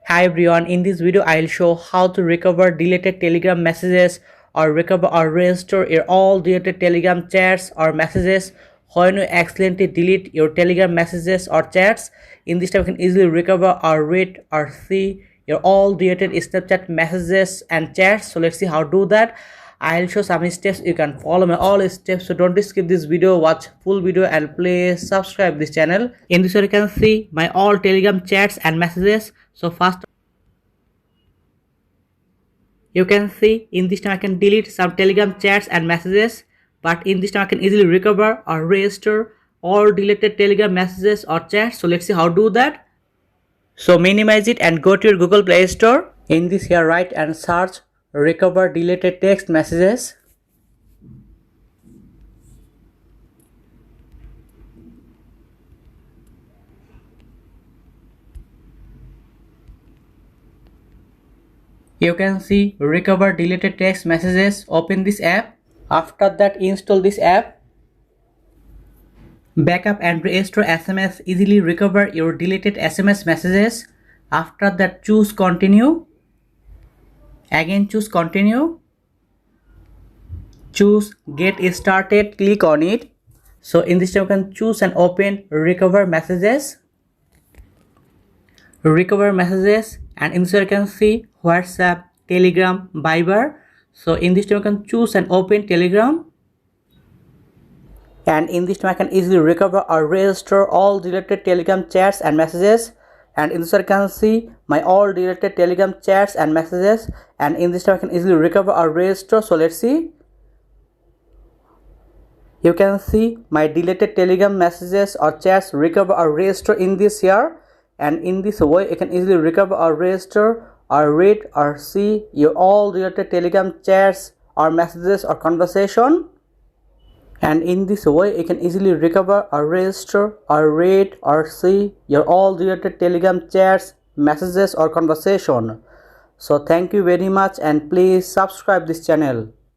Hi everyone, in this video I'll show how to recover deleted Telegram messages or recover or restore your all deleted Telegram chats or messages. When you accidentally delete your Telegram messages or chats, in this time you can easily recover or read or see your all deleted Snapchat messages and chats. So let's see how to do that. I'll show some steps. You can follow my all steps, so don't skip this video, watch full video and please subscribe this channel. In this video you can see my all Telegram chats and messages. So first you can see in this time I can delete some Telegram chats and messages, but in this time I can easily recover or restore all deleted Telegram messages or chats. So let's see how to do that. So minimize it and go to your Google Play Store. In this here write and search recover deleted text messages. You can see recover deleted text messages. Open this app. After that install this app. Backup and restore SMS. Easily recover your deleted SMS messages. After that choose continue. Again choose continue. Choose get started, click on it. So in this time you can choose and open recover messages. Recover messages, and inside you can see WhatsApp, Telegram, Viber. So in this time you can choose and open Telegram. And in this time I can easily recover or restore all deleted Telegram chats and messages. And in this I can see my all deleted Telegram chats and messages, and in this time I can easily recover or restore. So let's see. You can see my deleted Telegram messages or chats recover or restore in this here, and in this way you can easily recover or restore or read or see your all deleted Telegram chats or messages or conversation. And in this way you can easily recover or restore or read or see your all deleted Telegram chats, messages or conversation. So thank you very much and please subscribe this channel.